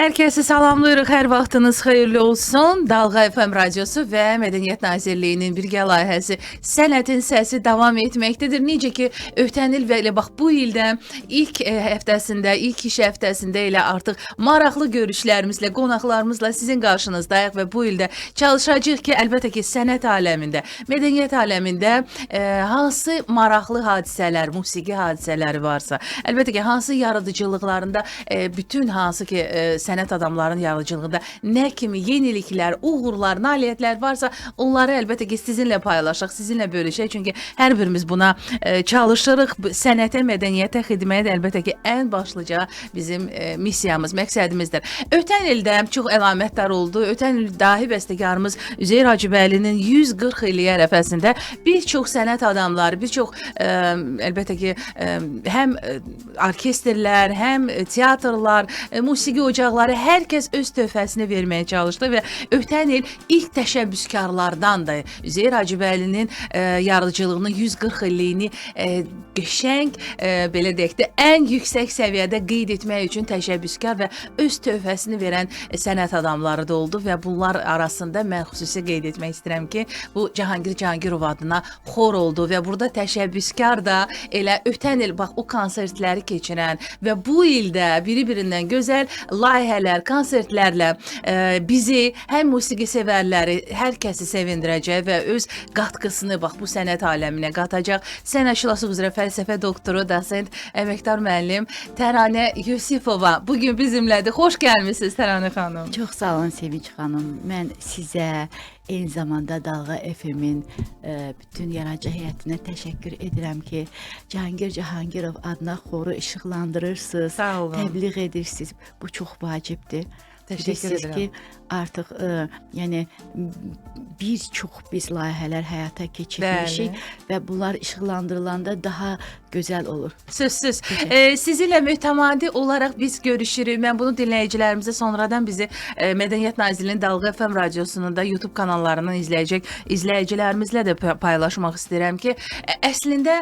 Hər kəsi salamlayırıq, hər vaxtınız xeyirli olsun. Dalğa FM radiosu və Mədəniyyət Nazirliyinin birgə layihəsi Sənətin Səsi davam etməkdədir. Necə ki, ötən il və elə bax bu ildə ilk həftəsində, ilk iş həftəsində elə artıq maraqlı görüşlərimizlə, qonaqlarımızla sizin qarşınızdayıq və bu ildə çalışacağıq ki, əlbəttə ki, sənət aləmində, mədəniyyət aləmində hansı maraqlı hadisələr, musiqi hadisələri varsa, əlbəttə ki, hansı yaradıcılıqlarında bütün hansı ki, sənət adamlarının yaradıcılığında nə kimi yeniliklər, uğurlar, nailiyyətlər varsa, onları əlbəttə ki, sizinlə paylaşaq, sizinlə bölüşək. Çünki hər birimiz buna çalışırıq. Sənətə, mədəniyyətə xidmət əlbəttə ki, ən başlıca bizim missiyamız, məqsədimizdir. Ötən ildə çox əlamətdar oldu. Ötən il dahi bəstəkarımız Üzeyir Hacıbəylinin 140 illik ərəfəsində bir çox sənət adamları, bir çox əlbəttə ki, həm orkestrlər, həm teatrlar, musiqi ocaqları, hər kəs öz töhfəsini verməyə çalışdı və ötən il ilk təşəbbüskarlardan da Üzeyir Hacıbəylinin yaradıcılığının 140 illiyini qəşəng, belə deyək də, ən yüksək səviyyədə qeyd etmək üçün təşəbbüskar və öz töhfəsini verən sənət adamları da oldu və bunlar arasında mən xüsusi qeyd etmək istəyirəm ki, bu Cahangir Cahangirov adına xor oldu və burada təşəbbüskar da elə ötən il bax o konsertləri keçirən və bu ildə biri-birindən gözəl layihələr, konsertlərlə bizi, həm musiqi sevərləri, hər kəsi sevindirəcək və öz qatqısını bax bu sənət aləminə qatacaq. Sənətşünaslıq üzrə fəlsəfə doktoru, dosent, əməkdar müəllim Təranə Yusifova bugün bizimlədir. Xoş gəlmisiniz Təranə xanım. Çox sağ olun Sevinç xanım. Mən sizə eyni zamanda Dalğa FM-in bütün yaradıcı heyətinə təşəkkür edirəm ki, Cahangir Cahangirov adına xoru işıqlandırırsınız, təbliğ edirsiniz. Bu çox vacibdir. Təşəkkür edirəm ki, artıq yəni bir çox biz layihələr həyata keçirmişik və bunlar işıqlandırılanda daha gözəl olur. Sözsüz. Sizinlə mütəmadi olaraq biz görüşürük. Mən bunu dinləyicilərimizə sonradan bizi Mədəniyyət Nazirliyinin Dalğa FM radiosunun da YouTube kanallarından izləyəcək izləyicilərimizlə də paylaşmaq istəyirəm ki, əslində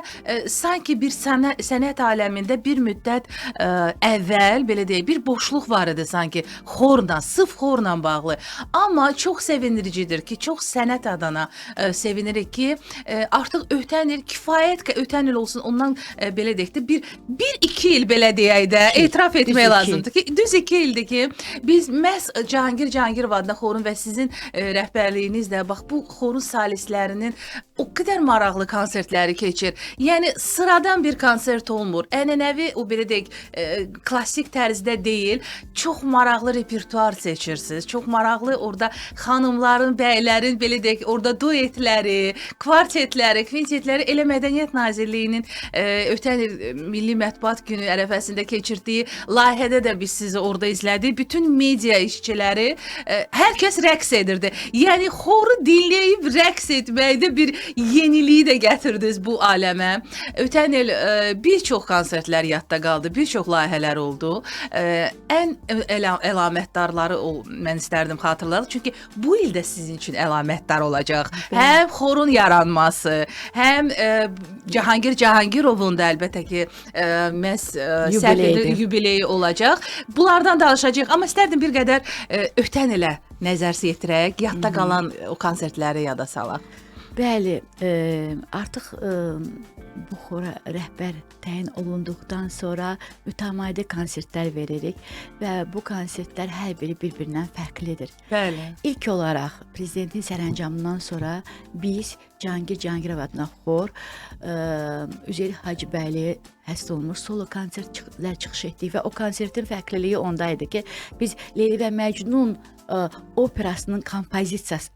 sanki bir sənət aləmində bir müddət əvvəl, belə deyək, bir boşluq var idi sanki xorla, sıf xorla bağlı. Amma çox sevindiricidir ki, çox sənət adına sevinirik ki, artıq ötən il kifayət ötən il olsun, ondan belə deyək də, bir-iki il belə deyək də, etiraf etmək lazımdır ki, düz 2 ildir ki, biz məhz Cahangir Cahangirov adına xorun və sizin rəhbərliyinizlə, bax bu xorun salistlərinin o qədər maraqlı konsertləri keçir. Yəni, sıradan bir konsert olmur. Ənənəvi, o belə deyək, klassik tərzdə deyil, çox maraqlı repertuar seçirsiniz. Çox maraqlı orada xanımların, bəylərin, belə deyək, orada duetləri, kvartetləri, kvintetləri elə Mədəniyyət Nazirliyinin ötən il Milli Mətbuat Günü ərəfəsində keçirdiyi layihədə də biz sizi orada izlədik. Bütün media işçiləri, hər kəs rəqs edirdi. Yəni, xoru dinləyib rəqs etməkdə bir yeniliyi də gətirdiniz bu aləmə. Ötən il bir çox konsertlər yadda qaldı, bir çox layihələr oldu. Ən əlamətdarları mən istərdim xatırladım. Çünki bu il də sizin üçün əlamətdar olacaq. Həm xorun yaranması, həm Cahangir Cahangirovun da əlbəttə ki, yubileyi olacaq. Bunlardan danışacağıq. Amma istərdim bir qədər ötən ilə nəzər yetirək, yadda qalan o konsertləri yada salaq. Bəli, artıq bu xora rəhbər təyin olunduqdan sonra mütəmadi konsertlər veririk və bu konsertlər hər biri bir-birindən fərqlidir. Bəli. İlk olaraq prezidentin sərəncamından sonra biz Cahangir Cahangirov adına xor, Üzeyir Hacıbəyli həsr olunmuş solo konsertlər çıxış etdik və o konsertin fərqliliyi ondaydı ki, biz Leyli və Məcnun operasının kompozisiyası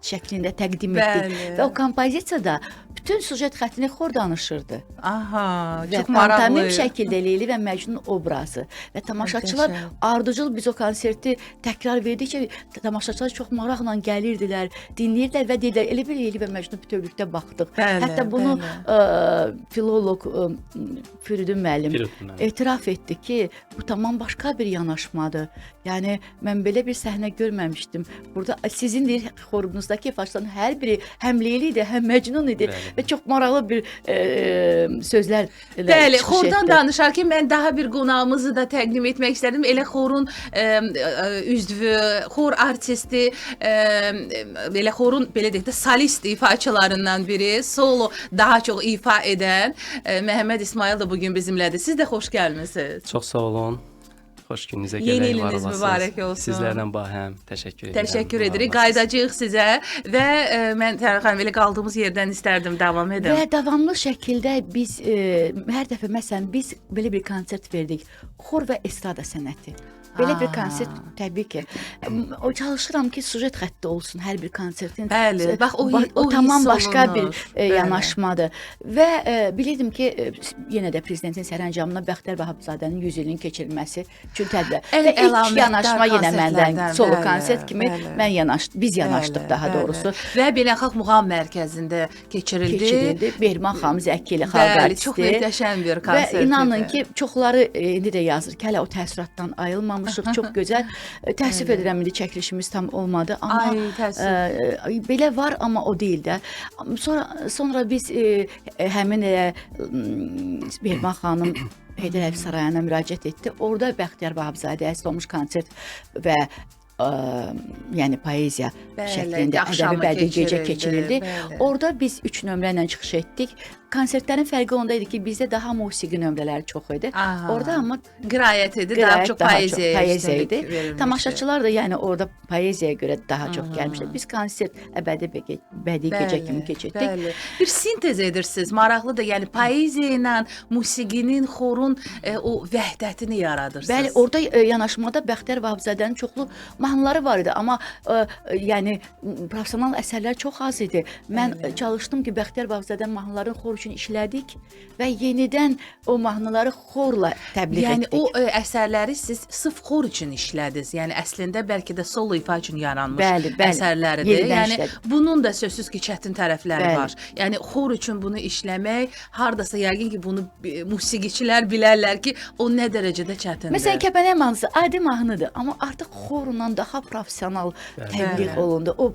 şəklində təqdim etdik və o kompozisiyada bütün sujet xəttini xor danışırdı. Aha, və çox maraqlı. Pantomim şəkildə Leyli və Məcnun obrazı və tamaşaçılar ardıcıl biz o konserti təkrar verdikcə tamaşaçılar çox maraqla gəlirdilər, dinləyirdilər və deyirlər, elə bir Leyli və Məcnun bütövlükdə baxdıq. Hətta bunu filolog Firidun müəllim etiraf etdi ki, bu tamam başqa bir yanaşmadır. Yəni, mən belə bir səhnə görməmişdim. Burada sizin xorunuzda başdakı ifaçıların hər biri həm Leyli idi, həm Məcnun idi və çox maraqlı bir sözlər Bəli, xordan danışarkən mən daha bir qonağımızı da təqdim etmək istədim. Elə xorun üzvü, xor artisti, belə xorun belə deyək də solist ifaçılarından biri, solo daha çox ifa edən Məhəmməd İsmail da bugün bizimlədir. Siz də xoş gəlmisiniz. Çox sağ olun. Xoş gününüzə gələk, Yeni var iliniz olasınız. mübarək olsun. Sizlərlə bahəm. Təşəkkür edirəm. Təşəkkür var edirik. olasınız. Qaydacağıq sizə və mən Tərəf xanım elə qaldığımız yerdən istərdim davam edin. Və davamlı şəkildə biz hər dəfə məsələn biz belə bir konsert verdik. Xor və estrada sənəti. Belə bir konsert təbii ki, o çalışıram ki, sujet xətti olsun hər bir konsertin. Bəli, bax o tamam hiss başqa olunur. bir yanaşmadır. Və bilirdim ki, yenə də prezidentin sərəncamına Bəxtiyar Vahabzadənin 100 ilinin keçirilməsi üçün tədbir. Və ilk yanaşma yenə məndən solo konsert kimi biz yanaşdıq daha doğrusu. Və Beynəlxalq Muğam Mərkəzində keçirildi. Behriman xanım Zəkili xalq artisti. Çox möhtəşəm bir konsert. Və inanın ki, çoxları indi də yazır ki, hələ o təəssüratdan ayılmamışıq. Çox gözəl. Təəssüf edirəm indi çəkilişimiz tam olmadı, amma belə var, amma o deyil də. Sonra biz həmin Behriman xanım Heydər Əliyev Sarayına müraciət etdi. Orada Bəxtiyar Vahabzadəyə həsr olmuş konsert və yəni poeziya şəklində ədəbi bədii gecə keçirildi. Orada biz 3 nömrə ilə çıxış etdik. Konsertlərin fərqi onda idi ki, bizdə daha musiqi nömrələri çox idi. Orada amma qiraət idi, daha çox poeziya idi. Tamaşaçılar da yəni orada poeziyaya görə daha çox gəlmişlər. Biz konsert bədii gecə kimi keçirdik. Bir sintez edirsiniz, maraqlıdır. Yəni poeziya ilə musiqinin, xorun o vəhdətini yaradırsınız. Bəli, orada yanaşmada Bəxtiyar Vahabzadənin çoxlu mahnıları var idi, amma yəni professional əsərlər çox az idi. Mən çalışdım ki, Bəxtiyar Vahabzadənin mahnılarını xor üçün işlədik və yenidən o mahnıları xorla təbliğ etdik. Yəni o əsərləri siz sırf xor üçün işlədiniz. Yəni əslində bəlkə də solo ifa üçün yaranmış əsərləridir. Yəni bunun da sözsüz ki, çətin tərəfləri var. Yəni xor üçün bunu işləmək, hardasa yəqin ki, bunu musiqiçilər bilərlər ki, o nə dərəcədə çətindir. Məsələn, Kəpənək mahnısı adi mahnıdır, amma artıq xorla daha professional təbliğ olundu. O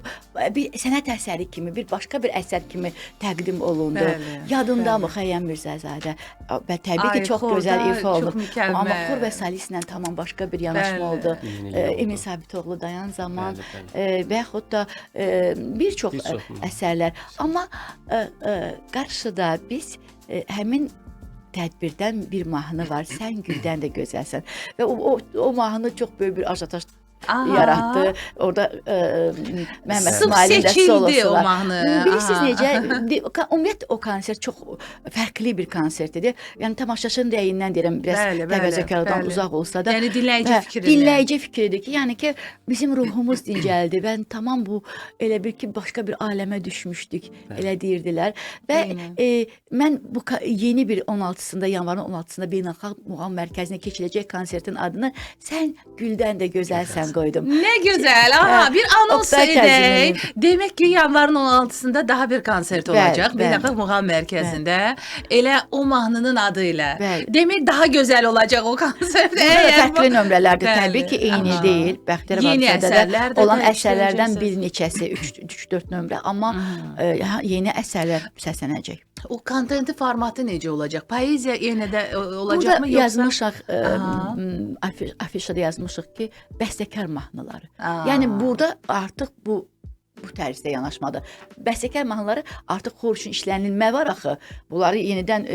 bir sənət əsəri kimi, bir başqa bir əsər kimi təqdim olundu. Yadındamı Xəyyəm Mirzəzadə? Təbii ki, çox gözəl ifa olunub. Amma xor və solistlə tamam başqa bir yanaşma oldu. Emin Sabitoğlu Dayan Zaman və yaxud da bir çox əsərlər. Amma qarşıda biz həmin tədbirdən bir mahnı var. Sən güldən də gözəlsən. Və o mahnı çox böyük bir ajiotaj yaratdı. Orada Məhəmməd İsmailin də solosu var. Bilirsiniz necə? Ümumiyyətlə o konsert çox fərqli bir konsert idi. Yəni tamaşaçının rəyindən deyirəm, biraz təvəzzökarlıqdan uzaq olsa da. Yəni dinləyici fikridir. Dinləyici fikridir ki, yəni ki, bizim ruhumuz dincəldi və tamam bu elə bir ki, başqa bir aləmə düşmüşdük, elə deyirdilər. Və mən bu yeni bir 16-sında, yanvarın 16-sında Beynəlxalq Muğam Mərkəzinə keçiləcək konsertin adını Sən güldən də gözəlsən qoydum. Nə gözəl. Bir anons edək. Demək ki, yanvarın 16-sında daha bir konsert olacaq Beynəlxalq Muğam Mərkəzində. Elə o mahnının adı ilə. Demək daha gözəl olacaq o konsert. Fərqli nömrələrdir. Təbii ki, eyni deyil. Bəxtiyar Vahabzadədə olan əsərlərdən bir neçəsi 3-4 nömrə, amma yeni əsərlər səslənəcək. O kontenti formatı necə olacaq? Poeziya yenə də olacaqmı? Burada yazmışıq, afişada yazmışıq ki, bəstəkar mahnıları. Yəni burada artıq bu tərzdə yanaşmadır. Bəstəkar mahnıları artıq xor üçün işlənilmə var axı. Bunları yenidən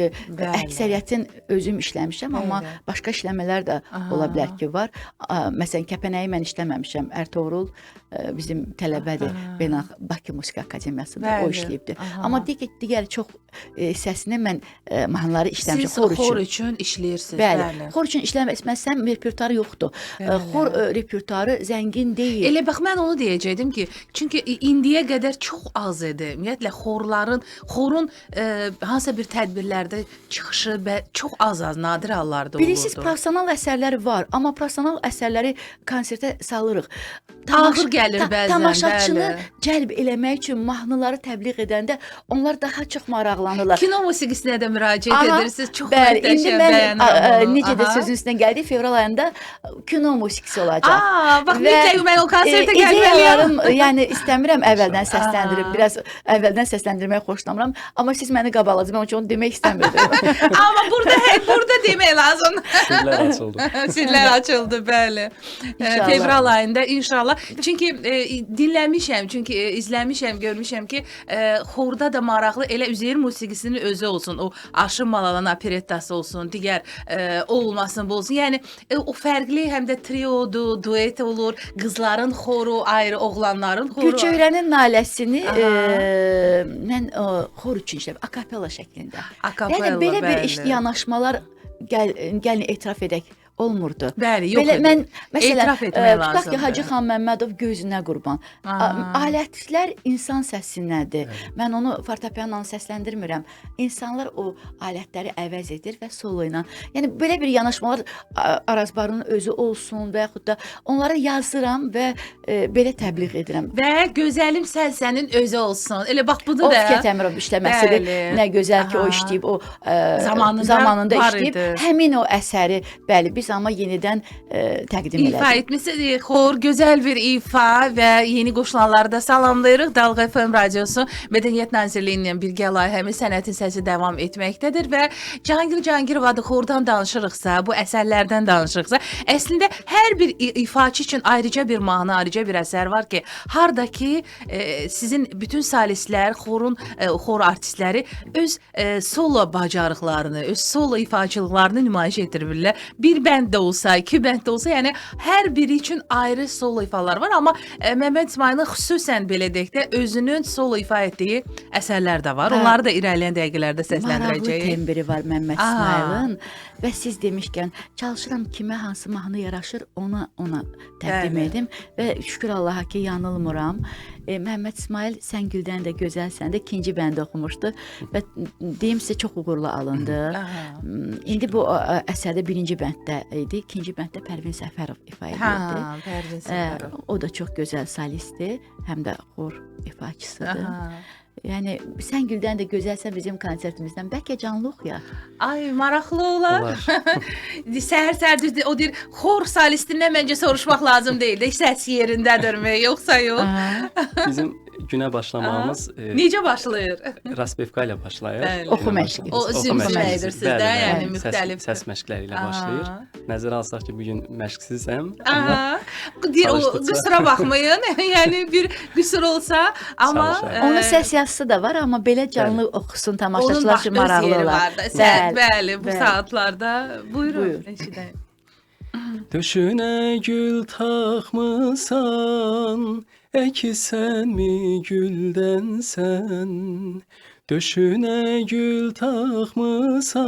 əksəriyyətin özüm işləmişəm, amma başqa işləmələr də ola bilər ki, var. Məsələn, Kəpənəyi mən işləməmişəm. Ertuğrul bizim tələbədir. Bakı Musiqi Akademiyasında o işləyibdir. Amma digər çox hissəsini mən mahnıları işləmişəm xor üçün. Siz xor üçün işləyirsiniz. Bəli. Xor üçün işləməsəm repertuarı yoxdur. Xor repertuarı zəngin deyil. Elə bax, mən onu deyəcəkdim ki, çünki indiyə qədər çox az idi. Ümumiyyətlə xorun hansısa bir tədbirlərdə çıxışı çox az, nadir hallarda olurdu. Bilirsiniz, professional əsərləri var, amma professional əsərləri konsertə salırıq. ağır gəlir bəzən. Tamaşaçını bəli. cəlb eləmək üçün mahnıları təbliğ edəndə onlar daha çox maraqlanırlar. Kino musiqisinə də müraciət Aha, edirsiniz. Çox bəli, indi möhtəşəm mən bəyənirəm onu. necə də Aha. sözün üstünə gəldi, fevral ayında kino musiqisi olacaq. Bax mütləq mən o konsertə gəlməliyəm. İdeyalarım, yəni istəmirəm əvvəldən səsləndirib, biraz əvvəldən səsləndirmək xoşlamıram, amma siz məni qabaladınız, mən onu demək istəmirdim. Amma burada demək lazım. Sirlər açıldı. Sirlər açıldı, bəli. İnşallah. Fevral ayında inşallah. Çünki dinləmişəm, çünki izləmişəm, görmüşəm ki, xorda da maraqlı elə Üzeyir musiqisinin özü olsun, o Aşın Malalan operettası olsun, digər o olmasın, bu olsun. Yəni o fərqli həm də triodur, duet olur, qızların xoru ayrı, oğlanların xoru. Gülçöhrənin naləsini mən xor üçün işlədim, akapella şəklində. Akapella, Yəni belə bir bəli. yanaşmalar gəlin etiraf edək olmurdu. Bəli, yox Belə idi. mən məsələn Etiraf etmək tutaq ki, lazımdır. Hacı xan Məmmədov gözünə qurban. Alətlər insan səsindəndir. Mən onu fortepianola səsləndirmirəm. İnsanlar o alətləri əvəz edir və solo ilə. Yəni belə bir yanaşmalar Arazbarının özü olsun və yaxud da onları yazıram və belə təbliğ edirəm. Və gözəlim sənsənin özü olsun. Elə bax bunu O da. Fikret Əmirov işləməsidir. Bəli. Nə gözəl ki, o Aha. işləyib, o Zamanında var işləyib. idi. Həmin o əsəri, bəli, biz amma yenidən təqdim İfa elədik. etmişsiniz. Xor, gözəl bir ifa və yeni qoşulanları da salamlayırıq. Dalğa FM radiosu Mədəniyyət Nazirliyinin birgə layihəmi Sənətin Səsi davam etməkdədir və Cahangir Cahangirov adı xordan danışırıqsa, bu əsərlərdən danışırıqsa, əslində hər bir ifaçı üçün ayrıca bir mahnı, ayrıca bir əsər var ki, harda ki sizin bütün solistlər, xor artistləri öz solo bacarıqlarını, öz solo ifaçılıqlarını nümayiş etdirirlər. Bir bənd də olsa, iki bənd də olsa, yəni hər biri üçün ayrı solo ifalar var, amma Məmməd İsmailin xüsusən belə deyək də özünün solo ifa etdiyi əsərlər də var. Onları da irəliləyən dəqiqələrdə Maraqlı səsləndirəcəyik. tembri var Məmməd Aha. İsmailin və siz demişkən çalışıram kimə hansı mahnı yaraşır ona təqdim Bəli. edim və şükür Allaha ki yanılmıram. Məmməd İsmail Sən Güldən də gözəlsən də ikinci bəndi oxumuşdu və deyim sizə çox uğurlu alındı. Aha. İndi bu əsərdə birinci bənddə idi, ikinci bənddə Pərvin Səfərov ifa edirdi. Pərvin Səfərov. O da çox gözəl solistdir, həm də xor ifaçısıdır. Aha. Yəni Sən Güldən də gözəlsən bizim konsertimizdən bəlkə canlı oxuyaq. Ay, maraqlı olar. Olar. Səhər-səhər düzdür, o deyir, xor solistindən məncə soruşmaq lazım deyil də, səs yerindədirmi, yoxsa yox? Bizim günə başlamağımız Necə başlayır? Raspevka ilə başlayır. Bəli. Oxu məşqi. O üzüm məşqidir sizdə, Bəli, yəni bəli. müxtəlif. Səs məşqləri ilə başlayır. Nəzərə alsaq ki, bu gün məşqsizəm. Aha. Deyir, o Çalışdıqca. qüsura baxmayın. Yəni bir qüsur olsa, amma Çalışacağım. Onun səs yazısı da var, amma belə canlı oxusun onun tamaşaçılar üçün maraqlı olar. Bəli, bu bəli. saatlarda. Buyurun. Buyur. Eşidək. Döşünə gül taxmısan, əkisənmi güldənsən? Döşünə gül taxmısan,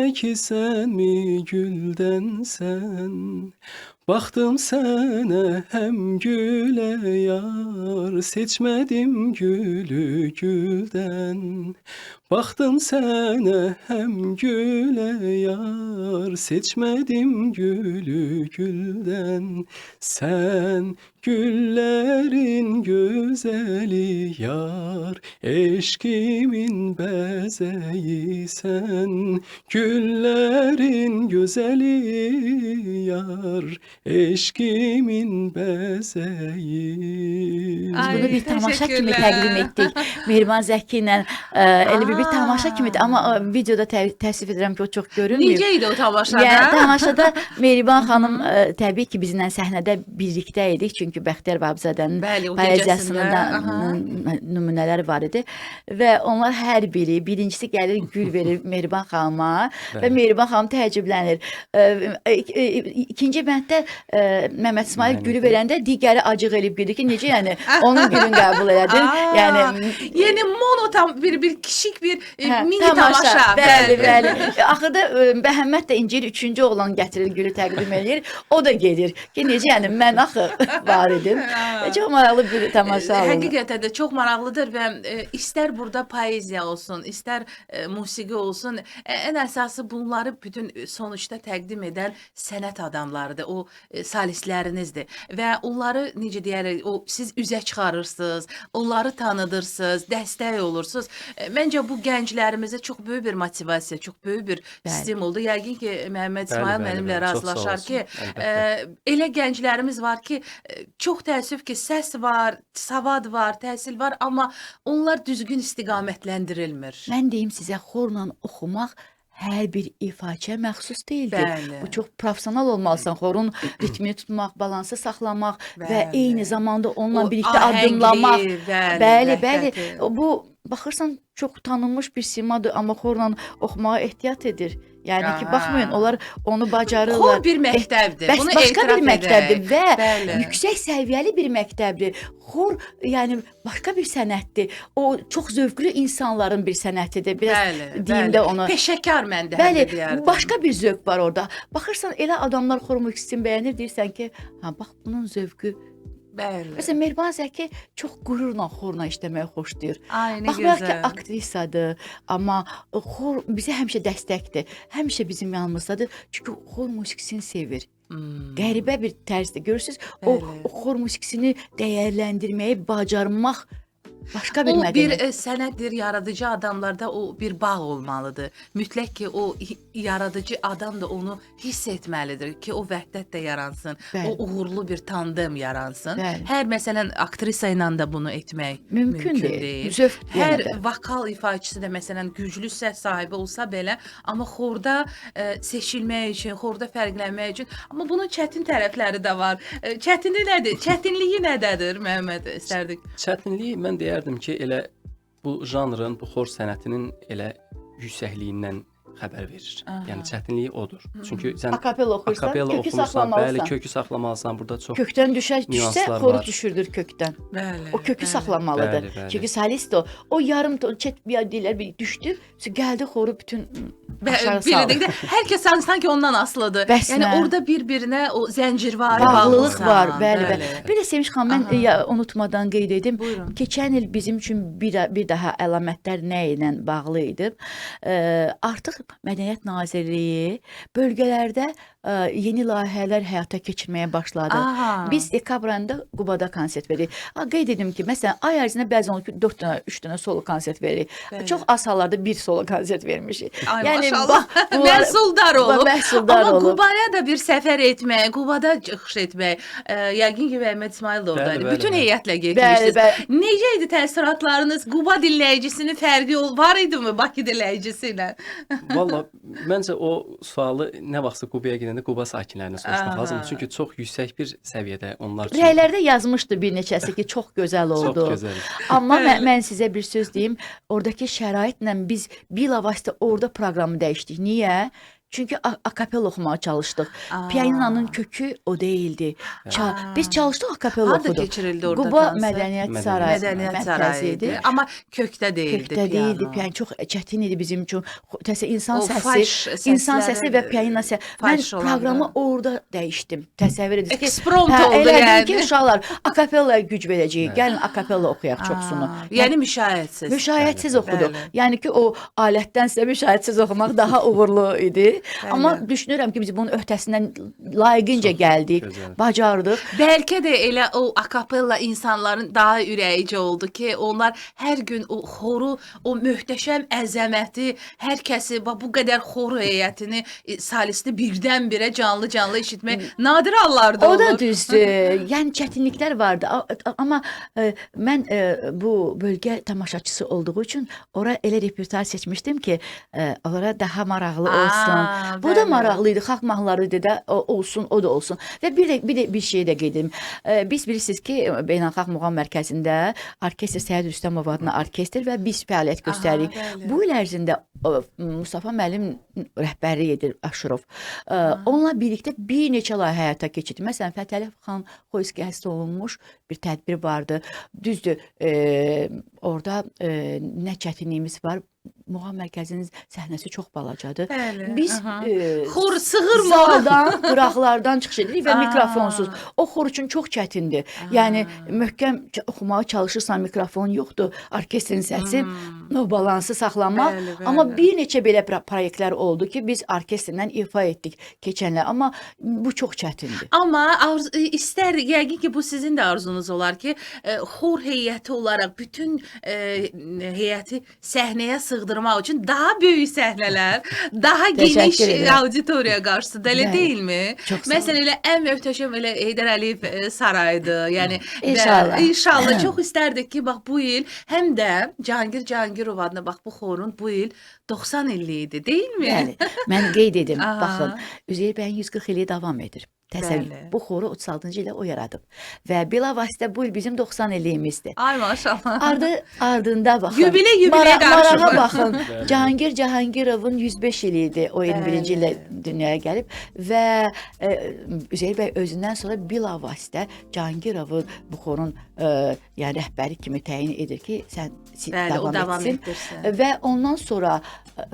əkisənmi güldənsən? Baxdım sənə həm gülə yar, seçmədim gülü güldən. Baxdım sənə həm gülə yar, seçmədim gülü güldən. Sən güllərin gözəli yar, eşqimin bəzəyisən. Güllərin gözəli yar, eşqimin bəzəyi. Biz Ay, bunu bir tamaşa kimi təşəkkürlər. təqdim etdik. Mehriban Zəki ilə elə bir tamaşa kimidir, amma videoda təəssüf edirəm ki, o çox görünmür. Necə idi o tamaşada? Yəni tamaşada Mehriban xanım təbii ki, bizimlə səhnədə birlikdə idik, çünki Bəxtiyar Babzadənin Bəli, o poeziyasında gecəsində, nümunələr var idi və onlar hər biri, birincisi gəlir gül verir Mehriban xanıma və Mehriban xanım təəccüblənir. İkinci bənddə Məmməd İsmail gülü verəndə digəri acıq elib gedir ki, necə yəni onun gülünü qəbul elədin? Yəni mono tam bir kiçik bir mini tamaşa. Bəli. Axırda Məhəmməd də İncil üçüncü oğlan gətirir, gülü təqdim edir. O da gedir ki, necə yəni mən axı var idim. Çox maraqlı bir tamaşa oldu. Həqiqətən də çox maraqlıdır və istər burada poeziya olsun, istər musiqi olsun, ən əsası bunları bütün sonuçda təqdim edən sənət adamlarıdır, o solistlərinizdir və onları necə deyərək, o siz üzə çıxarırsınız, onları tanıdırsınız, dəstək olursunuz. Məncə bu gənclərimizə çox böyük bir motivasiya, çox böyük bir stimuldur. Yəqin ki, Məhəmməd İsmail mənimlə razılaşar ki, elə gənclərimiz var ki, çox təəssüf ki, səs var, savad var, təhsil var, amma onlar düzgün istiqamətləndirilmir. Mən deyim sizə, xorla oxumaq hər bir ifaçıya məxsus deyildir. Bəli. Bu çox professional olmalısan. Xorun ritmini tutmaq, balansı saxlamaq və eyni zamanda onunla birlikdə addımlamaq. Bəli. Bu baxırsan çox tanınmış bir simadır, amma xorla oxumağa ehtiyat edir. Yəni ki, baxmayın, onlar onu bacarırlar. Xor bir məktəbdir. Bunu Başqa bir məktəbdir və yüksək səviyyəli bir məktəbdir. Xor, yəni başqa bir sənətdir. O çox zövqlü insanların bir sənətidir. Biraz deyim də onu. Peşəkar mən də hələ deyərdim. Bəli, başqa bir zövq var orada. Baxırsan, elə adamlar xor musiqisini bəyənir, deyirsən ki, ha, bax bunun zövqü. Bəli. Məsələn, Mehriban Zəki çox qürurla xorla işləməyi xoşlayır. Ay, nə Baxmayaraq ki, gözəl. aktrisadır, amma xor bizə həmişə dəstəkdir. Həmişə bizim yanımızdadır. Çünki xor musiqisini sevir. Qəribə bir tərzdə görürsüz, o xor musiqisini dəyərləndirməyi bacarmaq başqa bir mədəniyyət. O bir sənətdir, yaradıcı adamlarda o bir bağ olmalıdır. Mütləq ki, o yaradıcı adam da onu hiss etməlidir ki, o vəhdət də yaransın, o uğurlu bir tandem yaransın. Hər məsələn, aktrisa ilə də bunu etmək mümkün deyil. Hər vokal ifaçısı da məsələn, güclü səs sahibi olsa belə, amma xorda seçilmək üçün, xorda fərqlənmək üçün, amma bunun çətin tərəfləri də var. Çətinliyi nədir? Çətinliyi nədədir, Məhəmməd, istərdik? Çətinliyi mən deyərdim ki, elə bu janrın, bu xor sənətinin elə yüksəkliyindən xəbər verir. Yəni çətinliyi odur. Çünki sən akapella oxuyursan, kökü saxlamalısan. Bəli, kökü saxlamalısan. Burada çox kökdən düşsə, xoru düşürdür kökdən. Bəli. O kökü saxlamalıdır. Çünki solist o yarım çet bir deyirlər, bir düşdü, gəldi xoru bütün aşağı saldı. Hər kəs sanki ondan asılıdır. Yəni orada bir-birinə o zəncirvari bağlılıq var. Bəli. Bir də Sevinç xanım, mən unutmadan qeyd edim. Keçən il bizim üçün bir daha əlamətlər nə ilə bağlı idi? Artıq Mədəniyyət Nazirliyi bölgələrdə yeni layihələr həyata keçirməyə başladı. Biz dekabr ayında Qubada konsert veririk. Qeyd edim ki, məsələn, ay ərzində bəzən olur ki, 4 dənə, 3 dənə solo konsert veririk. Çox az hallarda bir solo konsert vermişik. Yəni məhsuldar olub. Amma Qubaya da bir səfər etmək, Qubada çıxış etmək. Yəqin ki, Məhəmməd İsmail də oradaydı. Bütün heyətlə getmişdiniz. Necə idi təəssüratlarınız? Quba dinləyicisinin fərqi var idimi Bakı dinləyicisi ilə? Valla, məncə o sualı nə vaxtsa Qubaya gedəndə Quba sakinlərinə soruşmaq lazımdır. Çünki çox yüksək bir səviyyədə onlar üçün. Rəylərdə yazmışdı bir neçəsi ki, çox gözəl oldu. Çox gözəl. Amma mən sizə bir söz deyim. Oradakı şəraitlə biz bilavasitə orada proqramı dəyişdik. Niyə? Çünki akapella oxumağa çalışdıq. Pianinonun kökü o deyildi. Biz çalışdıq, akapella oxuduq. Harada keçirildi orada? Quba Mədəniyyət Sarayı. Mədəniyyət Sarayı idi. Amma kökdə deyildi. Kökdə deyildi. Piano çox çətin idi bizim üçün. İnsan səsi və pianino səsi. Mən proqramı orada dəyişdim. Təsəvvür edirsiniz ki, eksprompt oldu yəni. Ki, uşaqlar akapellaya güc verəcəyik. Gəlin akapella oxuyaq çoxsunu. Yəni müşahitsiz. Müşahitsiz oxuduq. Yəni ki, o alətdənsə müşahitsiz oxumaq daha uğurlu idi. Amma düşünürəm ki, biz bunun öhdəsindən layiqincə gəldik, bacardıq. Bəlkə də elə o akapella insanların daha ürəyici oldu ki, onlar hər gün o xoru, o möhtəşəm əzəməti, hər kəsi, bu qədər xor heyətini, solisti birdən-birə canlı-canlı eşitmək nadir hallarda olur. O da düzdür. Yəni çətinliklər vardı. Amma mən bu bölgə tamaşaçısı olduğu üçün ora elə repertuar seçmişdim ki, ora daha maraqlı olsun. Bu da maraqlı idi, xalq mahnıları da olsun, o da olsun. Və bir şey də qeyd edim. Biz bilirsiniz ki, Beynəlxalq Muğam Mərkəzində Orkestr Səid Rüstəmov adına orkestr və biz fəaliyyət göstəririk. Bu il ərzində Mustafa müəllim rəhbərlik edir, Aşırov. Onunla birlikdə bir neçə layihə həyata keçirdi. Məsələn, Fətəli xan Xoyski həsr olunmuş bir tədbir vardı. Düzdür, orada nə çətinliyimiz var? muğam mərkəzinin səhnəsi çox balacadır. Bəli. Biz xor sığırmı? zaldan, qıraqlardan çıxış edirik və Aa. mikrofonsuz. O xor üçün çox çətindir. Yəni möhkəm oxumağa çalışırsan, mikrofon yoxdur, orkestrin səsi, o balansı saxlamaq. Bəli, bəli. Amma bir neçə belə proyektlər oldu ki, biz orkestrlə ifa etdik keçənlər. Amma bu çox çətindir. Amma istər yəqin ki bu sizin də arzunuz olar ki, xor heyəti olaraq bütün heyəti səhnəyə sığdırmaq üçün daha böyük səhnələr, daha geniş Təşəkkür edirəm. auditoriya qarşısında, elə Bəli. deyilmi? Çox sağ olun. Məsələn, elə ən möhtəşəm elə Heydər Əliyev sarayıdır. Yəni İnşallah. İnşallah çox istərdik ki, bax bu il həm də Cahangir Cahangirov adına bax bu xorun bu il 90 illiyi idi, deyilmi? Bəli. Mən qeyd edim. Aha. Baxın, Üzeyir bəyin 140 ili davam edir. Təsəvvür. Bəli. Bu xoru 36-cı ildə o yaradıb. Və bilavasitə bu il bizim 90 illiyimizdir. Ay maşallah. Ardında baxın. Yubiley Marağa qarışıb. baxın. Bəli. Cahangir Cahangirovun 105 ili idi. O 21-ci ildə dünyaya gəlib və Üzeyir bəy özündən sonra bilavasitə Cahangirovu bu xorun yəni rəhbəri kimi təyin edir ki, sən Bəli, o davam etsin. etdirsin. Və ondan sonra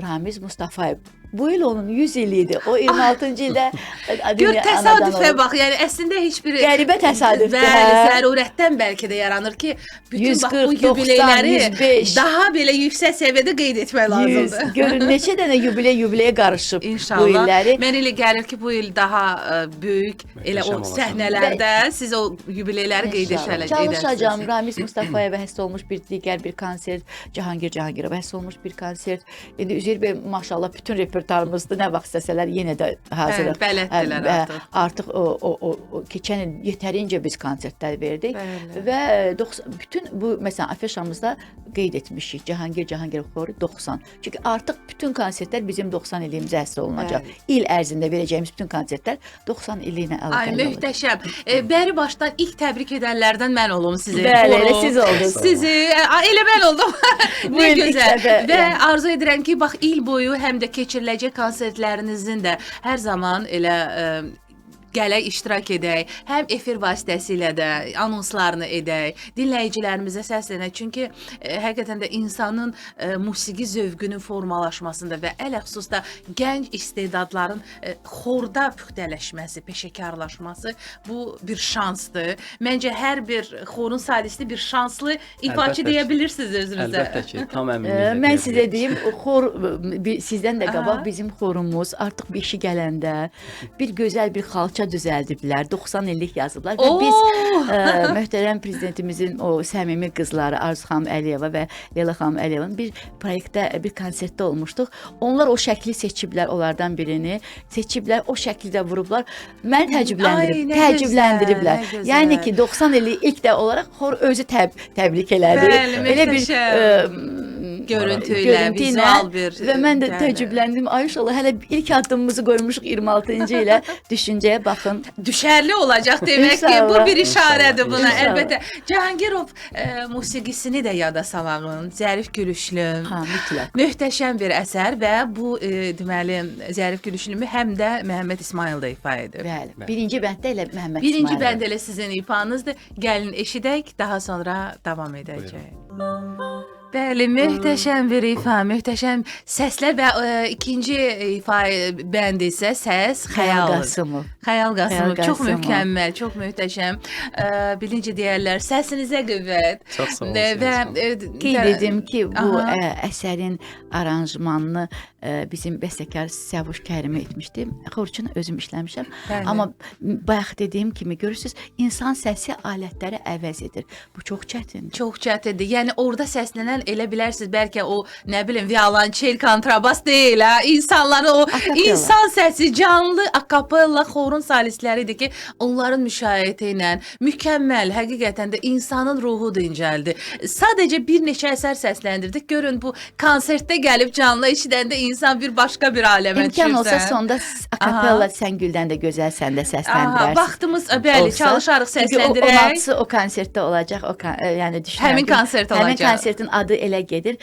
Ramiz Mustafayev bu il onun 100 ili idi. O 26-cı ildə Gör təsadüfə bax, yəni əslində heç bir Qəribə təsadüfdür. Bəli, zərurətdən bəlkə də yaranır ki, bütün bax bu 140, yubileyləri 90, 105. daha belə yüksək səviyyədə qeyd etmək lazımdır. Görün neçə dənə yubileyə qarışıb bu İnşallah. illəri. Mən elə gəlir ki, bu il daha böyük elə o Möhtəşəm olacaq. səhnələrdə siz o yubileyləri qeyd İnşallah. edərsiniz. Çalışacağım. Ramiz Mustafayevə həsr olmuş bir digər bir konsert, Cahangir Cahangirova həsr olmuş bir konsert. İndi Üzeyir bəy maşallah bütün repertuarımızda nə vaxt istəsələr yenə də hazırıq. bələddirlər artıq. Artıq o keçən il yetərincə biz konsertlər verdik Bəli. və bütün bu məsələn afişamızda qeyd etmişik Cahangir Cahangirov xoru 90. Çünki artıq bütün konsertlər bizim 90 illiyimizə həsr olunacaq. İl ərzində verəcəyimiz bütün konsertlər 90 ili ilə Ay əlaqəli olacaq. möhtəşəm. Bəri başdan ilk təbrik edənlərdən mən olum sizə. Bəli, elə Xoro. siz oldunuz. Sizi elə mən oldum. Bu Nə il ilk gözəl. dəfə, Və yəni. arzu edirəm ki, bax il boyu həm də keçiriləcək konsertlərinizin də hər zaman elə gələk iştirak edək, həm efir vasitəsilə də anonslarını edək, dinləyicilərimizə səslənək. Çünki həqiqətən də insanın musiqi zövqünün formalaşmasında və ələxüsusda gənc istedadların xorda püxtələşməsi, peşəkarlaşması bu bir şansdır. Məncə hər bir xorun solisti bir şanslı ifaçı Əlbəttə deyə ki. bilirsiniz özünüzə. Əlbəttə ki, tam əminliklə. Mən deyə sizə bilərik. deyim, xor sizdən də qabaq Aha. bizim xorumuz artıq beşi gələndə bir gözəl bir xalça düzəldiblər. 90 illik yazıblar və biz möhtərəm prezidentimizin o səmimi qızları Arzu xanım Əliyeva və Leyla xanım Əliyeva'nın bir proyektdə, bir konsertdə olmuşduq. Onlar o şəkli seçiblər, onlardan birini seçiblər, o şəkildə vurublar. Mən Ay, nə təəccübləndiriblər. gözəl, nə gözəl. Yəni ki 90 illik ilk də olaraq xor özü təbrik elədi. Bəli, Elə bir möhtəşəm. Görüntüylə, vizual bir və mən də bəli. təəccübləndim. Ay inşallah hələ ilk addımımızı qoymuşuq 26-cı ilə. Düşüncəyə baxın. Düşərli olacaq demək ki, bu İnşallah. bir işarədir buna. İnşallah. Əlbəttə. Cahangirov musiqisini də yada salağın. Zərif gülüşlü. Ha, mütləq. Möhtəşəm bir əsər və bu deməli Zərif gülüşlümü həm də Məhəmməd İsmayıl da ifa edir. Bəli. Birinci bənddə elə Məhəmməd Birinci İsmayılov. bənd elə sizin ifanızdır. Gəlin eşidək, daha sonra davam edəcək. Bəli, möhtəşəm bir ifa, möhtəşəm səslər və ikinci ifa bənd isə səs Xəyal xəyal. Qasımov. Xəyal Qasımov çox Qasımov. mükəmməl, çox möhtəşəm. Bilinci deyərlər, səsinizə qüvvət. Çox sağ olun. Və Qeyd edim ki, bu Aha. əsərin aranjmanını bizim bəstəkar Səvuş Kərimi etmişdi. Xorçunu özüm işləmişəm. Bəli. Amma bayaq dediyim kimi görürsüz, insan səsi alətləri əvəz edir. Bu çox çətindir. Çox çətindir. Yəni orada səslənən elə bilərsiniz bəlkə o nə bilim violonçel, kontrabas deyil ha. İnsanların o Akapella. insan səsi canlı akapella xorun solistləridir ki, onların müşayiəti ilə mükəmməl, həqiqətən də insanın ruhu dincəldi. Sadəcə bir neçə əsər səsləndirdik. Görün bu konsertdə gəlib canlı eşidəndə insan bir başqa bir aləmə düşürsən. İmkan olsa sonda akapella Sən Güldən də gözəl də səsləndirərsən. Vaxtımız bəli, çalışarıq səsləndirək. Çünki o 16-sı o konsertdə olacaq. Yəni düşünürəm. Həmin konsert olacaq. Həmin konsertin adı elə gedir.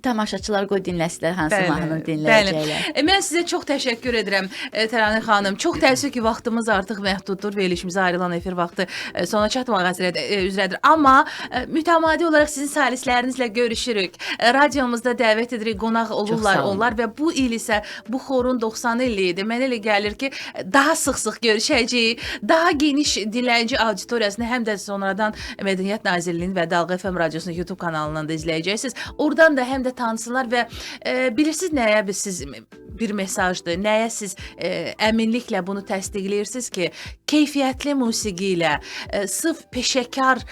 Tamaşaçılar qoy dinləsinlər hansı mahnını dinləyəcəklər. Mən sizə çox təşəkkür edirəm Təranə xanım. Çox təəssüf ki, vaxtımız artıq məhduddur. Verilişimizə ayrılan efir vaxtı sona çatmaq üzrədir. Amma mütəmadi olaraq sizin salislərinizlə görüşürük. Radiomuzda dəvət edirik, qonaq olurlar onlar və bu il isə bu xorun 90 illiyi idi. Mənə elə gəlir ki, daha sıx-sıx görüşəcəyik. Daha geniş dinləyici auditoriyasını həm də sonradan Mədəniyyət Nazirliyinin və Dalğa FM radiosunun YouTube kanalından da izləyəcəksiniz. Oradan da həm də tanısınlar və bilirsiniz nəyə siz bir mesajdır, nəyə siz əminliklə bunu təsdiqləyirsiniz ki, keyfiyyətli musiqi ilə, sırf peşəkar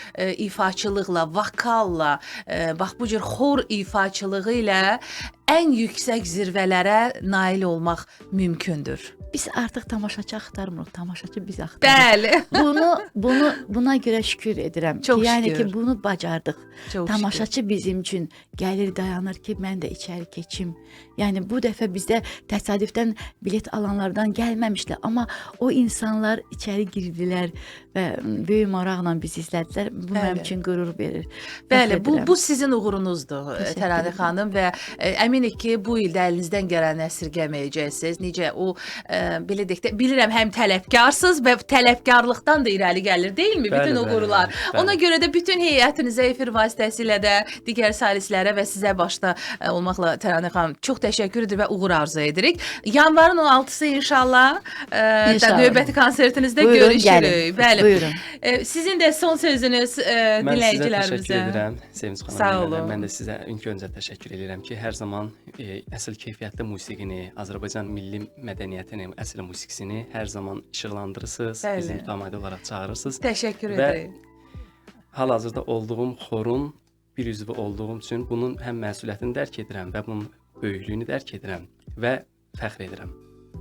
ifaçılıqla, vokalla, bax bu cür xor ifaçılığı ilə ən yüksək zirvələrə nail olmaq mümkündür. Biz artıq tamaşaçı axtarmırıq, tamaşaçı biz axtarırıq. Bəli. Buna görə şükür edirəm. Çox yəni şükür. ki, bunu bacardıq. Çox Tamaşaçı şükür. bizim üçün gəlir, dayanır ki, mən də içəri keçim. Yəni bu dəfə bizdə təsadüfdən bilet alanlardan gəlməmişlər, amma o insanlar içəri girdilər və böyük maraqla bizi izlədilər. Bu mənim üçün qürur verir. Bəli, bu sizin uğurunuzdur Təranə xanım və əminik ki, bu ildə əlinizdən gələni əsirgəməyəcəksiniz. Necə o belə deyək də, bilirəm həm tələbkarsınız və tələbkarlıqdan da irəli gəlir, deyilmi? Bütün uğurlar. Ona görə də bütün heyətinizə efir vasitəsilə də digər salislərə və sizə başda olmaqla Təranə xanım çox təşəkkür edir və uğur arzu edirik. Yanvarın 16-sı inşallah növbəti konsertinizdə görüşürük. Bəli. Buyurun. Sizin də son sözünüz dinləyicilərimizə. Mən sizə təşəkkür edirəm Sevinç xanım. Sağ olun. Mən də sizə ilk öncə təşəkkür edirəm ki, hər zaman əsl keyfiyyətli musiqini, Azərbaycan milli mədəniyyətinin əsl musiqisini hər zaman işıqlandırırsınız, bizi mütəmadi olaraq çağırırsınız. Təşəkkür edirik. Hal-hazırda olduğum xorun bir üzvü olduğum üçün bunun həm məsuliyyətini dərk edirəm və bunun böyüklüyünü dərk edirəm və fəxr edirəm.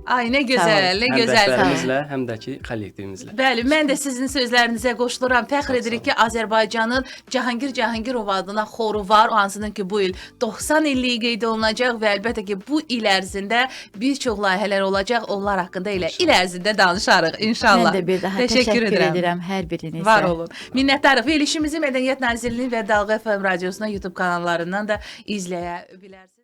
Ay, nə gözəl, nə gözəl. Həm rəhbərimizlə, həm də ki, kollektivimizlə. Bəli, mən də sizin sözlərinizə qoşuluram. Fəxr edirik ki, Azərbaycanın Cahangir Cahangirov adına xoru var. O hansının ki, bu il 90 illiyi qeyd olunacaq və əlbəttə ki, bu il ərzində bir çox layihələr olacaq. Onlar haqqında elə il ərzində danışarıq inşallah. Mən də bir daha təşəkkür edirəm hər birinizə. Var olun. Minnətdarıq. Verilişimizi Mədəniyyət Nazirliyinin və Dalğa FM radiosuna YouTube kanallarından da izləyə bilərsiniz.